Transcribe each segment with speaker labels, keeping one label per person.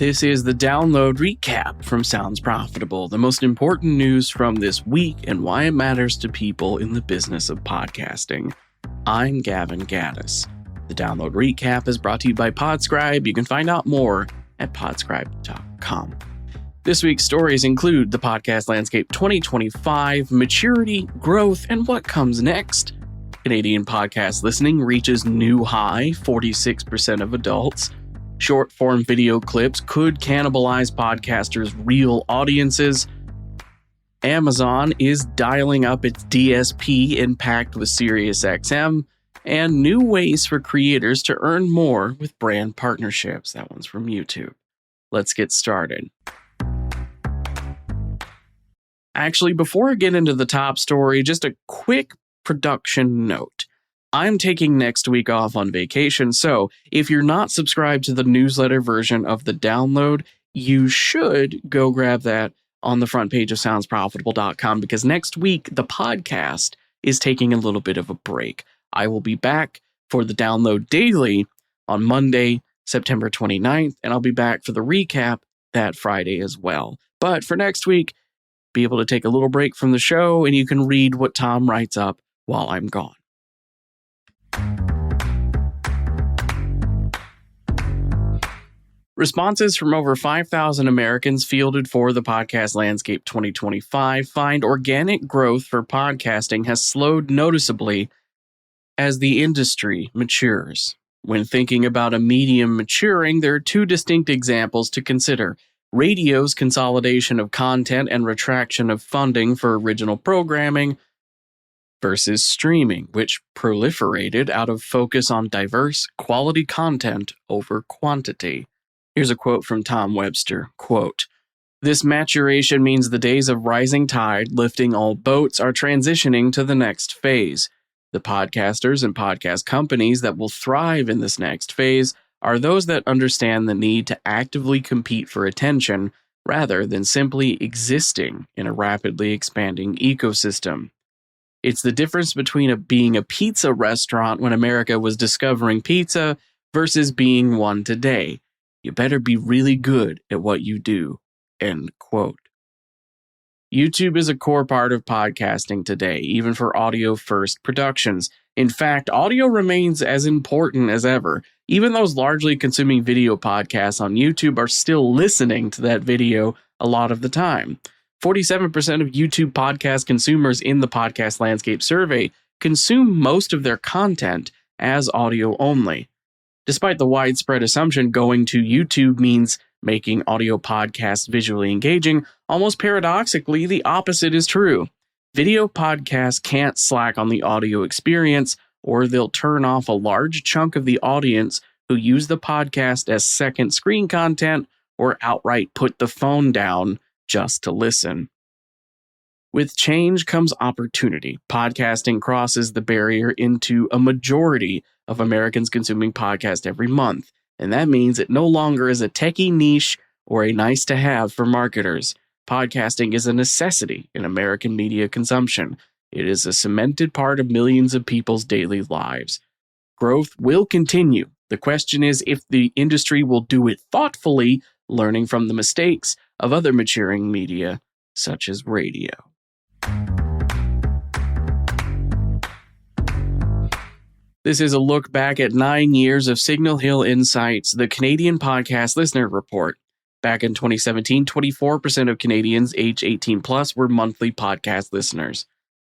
Speaker 1: This is the download recap from Sounds Profitable, the most important news from this week and why it matters to people in the business of podcasting. I'm Gavin Gaddis. The download recap is brought to you by Podscribe. You can find out more at podscribe.com. This week's stories include the podcast landscape 2025, maturity, growth, and what comes next. Canadian podcast listening reaches new high, 46% of adults. Short-form video clips could cannibalize podcasters' real audiences. Amazon is dialing up its DSP impact with SiriusXM, and new ways for creators to earn more with brand partnerships. That one's from YouTube. Let's get started. Actually, before I get into the top story, just a quick production note. I'm taking next week off on vacation, so if you're not subscribed to the newsletter version of the download, you should go grab that on the front page of soundsprofitable.com because next week the podcast is taking a little bit of a break. I will be back for the download daily on Monday, September 29th, and I'll be back for the recap that Friday as well. But for next week, be able to take a little break from the show and you can read what Tom writes up while I'm gone. Responses from over 5,000 Americans fielded for the Podcast Landscape 2025 find organic growth for podcasting has slowed noticeably as the industry matures. When thinking about a medium maturing, there are two distinct examples to consider. Radio's consolidation of content and retraction of funding for original programming versus streaming, which proliferated out of focus on diverse, quality content over quantity. Here's a quote from Tom Webster, quote, "This maturation means the days of rising tide lifting all boats are transitioning to the next phase. The podcasters and podcast companies that will thrive in this next phase are those that understand the need to actively compete for attention rather than simply existing in a rapidly expanding ecosystem. It's the difference between being a pizza restaurant when America was discovering pizza versus being one today. You better be really good at what you do." End quote. YouTube is a core part of podcasting today, even for audio-first productions. In fact, audio remains as important as ever. Even those largely consuming video podcasts on YouTube are still listening to that video a lot of the time. 47% of YouTube podcast consumers in the Podcast Landscape survey consume most of their content as audio only. Despite the widespread assumption going to YouTube means making audio podcasts visually engaging, almost paradoxically, the opposite is true. Video podcasts can't slack on the audio experience, or they'll turn off a large chunk of the audience who use the podcast as second screen content or outright put the phone down just to listen. With change comes opportunity. Podcasting crosses the barrier into a majority of Americans consuming podcasts every month, and that means it no longer is a techie niche or a nice to have for marketers. Podcasting is a necessity in American media consumption. It is a cemented part of millions of people's daily lives. Growth will continue. The question is if the industry will do it thoughtfully, learning from the mistakes of other maturing media, such as radio. This is a look back at 9 years of Signal Hill Insights, the Canadian Podcast Listener Report. Back in 2017, 24% of Canadians age 18 plus were monthly podcast listeners.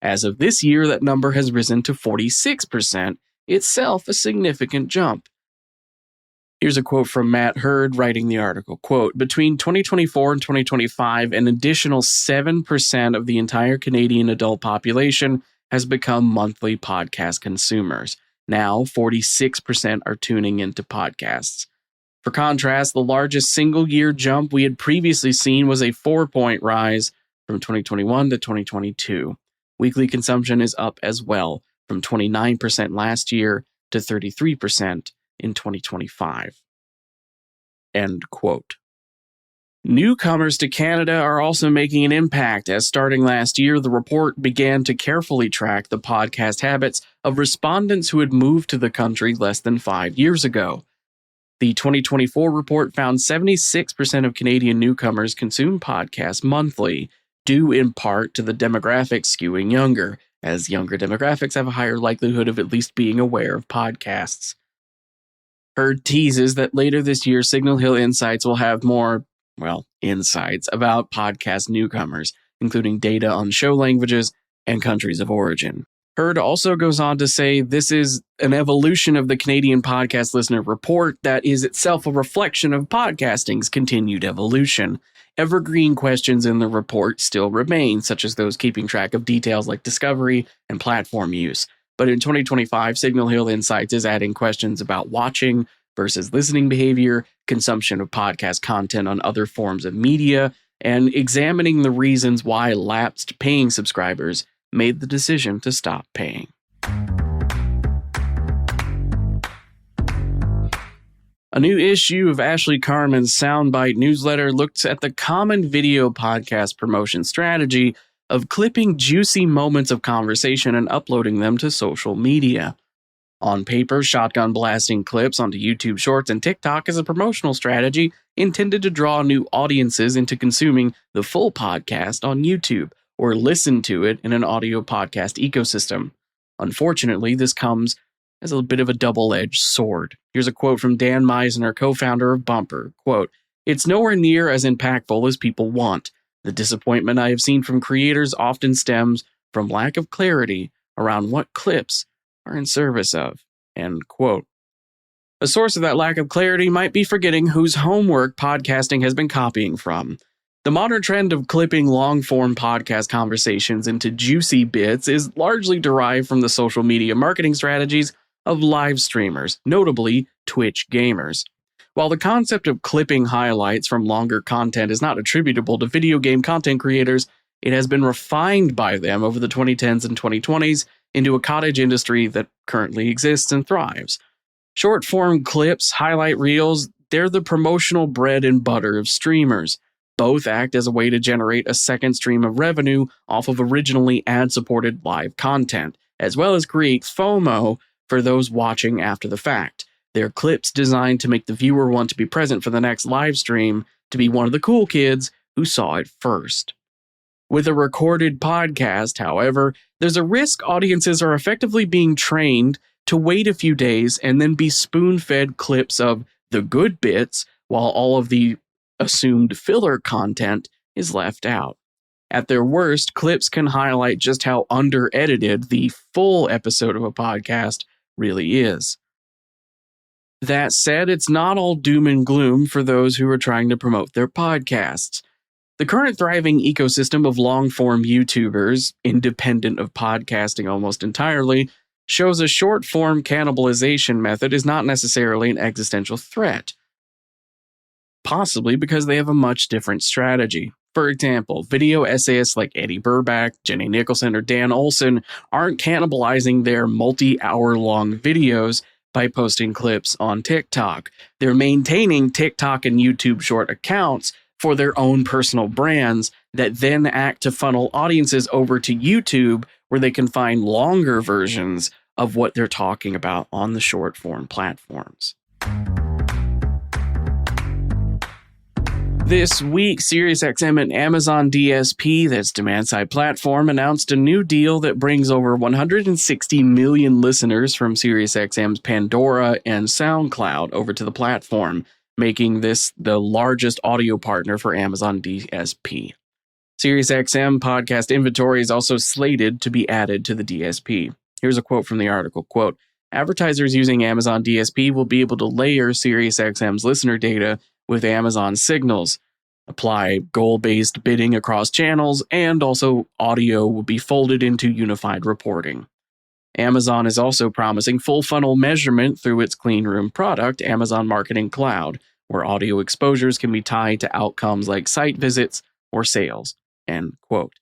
Speaker 1: As of this year, that number has risen to 46%, itself a significant jump. Here's a quote from Matt Hurd writing the article. Quote, "Between 2024 and 2025, an additional 7% of the entire Canadian adult population has become monthly podcast consumers. Now, 46% are tuning into podcasts. For contrast, the largest single-year jump we had previously seen was a 4-point rise from 2021 to 2022. Weekly consumption is up as well, from 29% last year to 33% in 2025. End quote. Newcomers to Canada are also making an impact, as starting last year, the report began to carefully track the podcast habits of respondents who had moved to the country less than 5 years ago. The 2024 report found 76% of Canadian newcomers consume podcasts monthly, due in part to the demographics skewing younger, as younger demographics have a higher likelihood of at least being aware of podcasts. Herd teases that later this year, Signal Hill Insights will have more, insights about podcast newcomers, including data on show languages and countries of origin. Herd also goes on to say this is an evolution of the Canadian Podcast Listener Report that is itself a reflection of podcasting's continued evolution. Evergreen questions in the report still remain, such as those keeping track of details like discovery and platform use. But in 2025, Signal Hill Insights is adding questions about watching versus listening behavior, consumption of podcast content on other forms of media, and examining the reasons why lapsed paying subscribers made the decision to stop paying. A new issue of Ashley Carman's Soundbite newsletter looks at the common video podcast promotion strategy of clipping juicy moments of conversation and uploading them to social media. On paper, shotgun blasting clips onto YouTube Shorts and TikTok is a promotional strategy intended to draw new audiences into consuming the full podcast on YouTube or listen to it in an audio podcast ecosystem. Unfortunately, this comes as a bit of a double-edged sword. Here's a quote from Dan Meisner, co-founder of Bumper. Quote, "It's nowhere near as impactful as people want. The disappointment I have seen from creators often stems from lack of clarity around what clips are in service of." End quote. A source of that lack of clarity might be forgetting whose homework podcasting has been copying from. The modern trend of clipping long-form podcast conversations into juicy bits is largely derived from the social media marketing strategies of live streamers, notably Twitch gamers. While the concept of clipping highlights from longer content is not attributable to video game content creators, it has been refined by them over the 2010s and 2020s into a cottage industry that currently exists and thrives. Short-form clips, highlight reels, they're the promotional bread and butter of streamers. Both act as a way to generate a second stream of revenue off of originally ad-supported live content, as well as create FOMO for those watching after the fact. They're clips designed to make the viewer want to be present for the next live stream, to be one of the cool kids who saw it first. With a recorded podcast, however, there's a risk audiences are effectively being trained to wait a few days and then be spoon-fed clips of the good bits while all of the assumed filler content is left out. At their worst, clips can highlight just how under-edited the full episode of a podcast really is. That said, it's not all doom and gloom for those who are trying to promote their podcasts. The current thriving ecosystem of long-form YouTubers, independent of podcasting almost entirely, shows a short-form cannibalization method is not necessarily an existential threat. Possibly because they have a much different strategy. For example, video essayists like Eddie Burback, Jenny Nicholson, or Dan Olson aren't cannibalizing their multi-hour-long videos by posting clips on TikTok. They're maintaining TikTok and YouTube short accounts for their own personal brands that then act to funnel audiences over to YouTube, where they can find longer versions of what they're talking about on the short-form platforms. This week, SiriusXM and Amazon DSP, that's demand-side platform, announced a new deal that brings over 160 million listeners from SiriusXM's Pandora and SoundCloud over to the platform, making this the largest audio partner for Amazon DSP. SiriusXM podcast inventory is also slated to be added to the DSP. Here's a quote from the article, quote, "Advertisers using Amazon DSP will be able to layer SiriusXM's listener data with Amazon signals, apply goal-based bidding across channels, and also audio will be folded into unified reporting." Amazon is also promising full funnel measurement through its clean room product, Amazon Marketing Cloud, where audio exposures can be tied to outcomes like site visits or sales. End quote.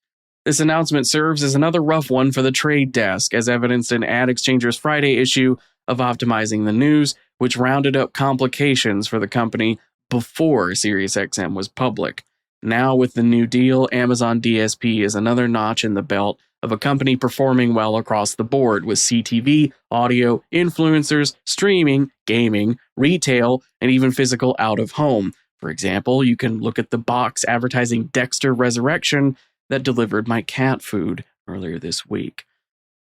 Speaker 1: This announcement serves as another rough one for the trade desk, as evidenced in Ad Exchanger's Friday issue of Optimizing the News, which rounded up complications for the company before SiriusXM was public. Now, with the new deal, Amazon DSP is another notch in the belt of a company performing well across the board with CTV, audio, influencers, streaming, gaming, retail, and even physical out-of-home. For example, you can look at the box advertising Dexter Resurrection that delivered my cat food earlier this week.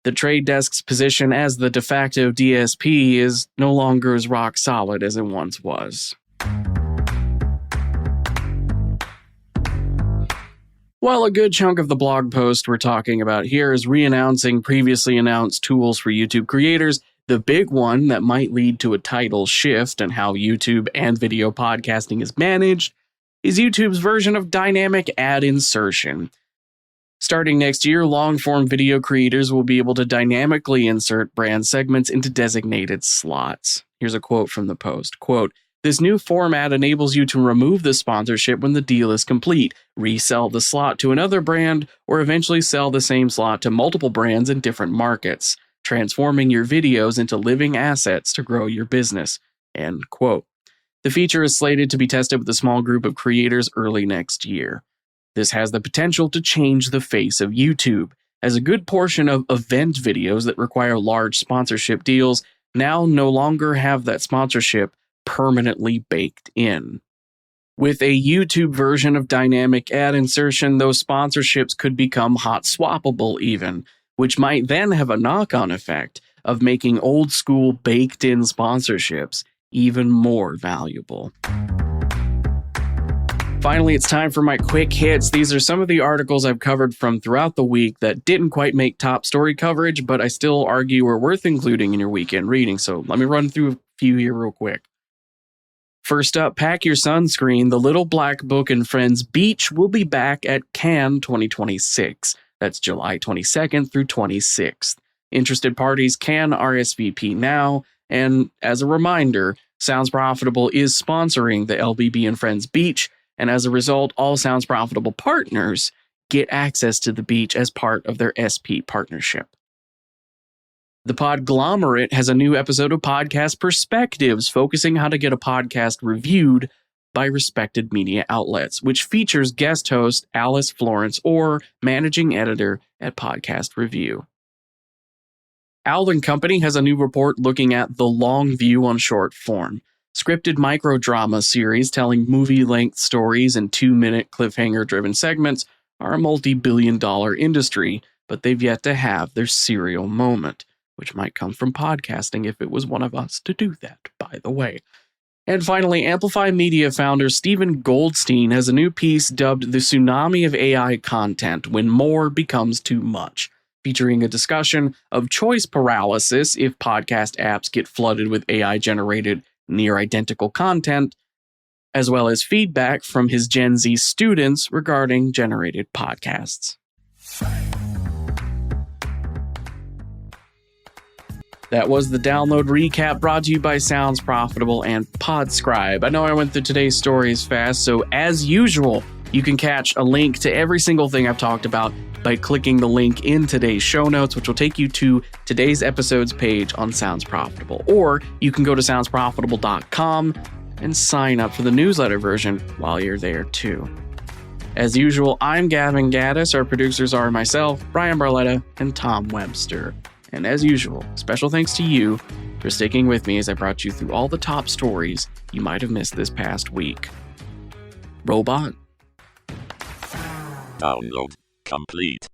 Speaker 1: The Trade Desk's position as the de facto DSP is no longer as rock solid as it once was. While a good chunk of the blog post we're talking about here is re-announcing previously announced tools for YouTube creators, the big one that might lead to a tidal shift in how YouTube and video podcasting is managed is YouTube's version of dynamic ad insertion. Starting next year, long-form video creators will be able to dynamically insert brand segments into designated slots. Here's a quote from the post. Quote, "This new format enables you to remove the sponsorship when the deal is complete, resell the slot to another brand, or eventually sell the same slot to multiple brands in different markets, transforming your videos into living assets to grow your business." End quote. The feature is slated to be tested with a small group of creators early next year. This has the potential to change the face of YouTube, as a good portion of event videos that require large sponsorship deals now no longer have that sponsorship permanently baked in. With a YouTube version of dynamic ad insertion, those sponsorships could become hot swappable even, which might then have a knock-on effect of making old-school baked-in sponsorships even more valuable. Finally, it's time for my quick hits. These are some of the articles I've covered from throughout the week that didn't quite make top story coverage, but I still argue are worth including in your weekend reading. So let me run through a few here real quick. First up, pack your sunscreen. The Little Black Book and Friends Beach will be back at Cannes 2026. That's July 22nd through 26th. Interested parties can RSVP now. And as a reminder, Sounds Profitable is sponsoring the LBB and Friends Beach. And as a result, all Sounds Profitable partners get access to the beach as part of their SP partnership. The Podglomerate has a new episode of Podcast Perspectives, focusing how to get a podcast reviewed by respected media outlets, which features guest host Alice Florence Orr, managing editor at Podcast Review. Owl & Company has a new report looking at the long view on short form. Scripted microdrama series telling movie-length stories in 2-minute cliffhanger-driven segments are a multi-billion-dollar industry, but they've yet to have their serial moment, which might come from podcasting if it was one of us to do that, by the way. And finally, Amplify Media founder Stephen Goldstein has a new piece dubbed The Tsunami of AI Content When More Becomes Too Much, featuring a discussion of choice paralysis if podcast apps get flooded with AI-generated near-identical content, as well as feedback from his Gen Z students regarding generated podcasts. That was the download recap brought to you by Sounds Profitable and Podscribe. I know I went through today's stories fast, so as usual, you can catch a link to every single thing I've talked about by clicking the link in today's show notes, which will take you to today's episode's page on Sounds Profitable. Or you can go to soundsprofitable.com and sign up for the newsletter version while you're there too. As usual, I'm Gavin Gaddis. Our producers are myself, Brian Barletta, and Tom Webster. And as usual, special thanks to you for sticking with me as I brought you through all the top stories you might have missed this past week. Robot.
Speaker 2: Download complete.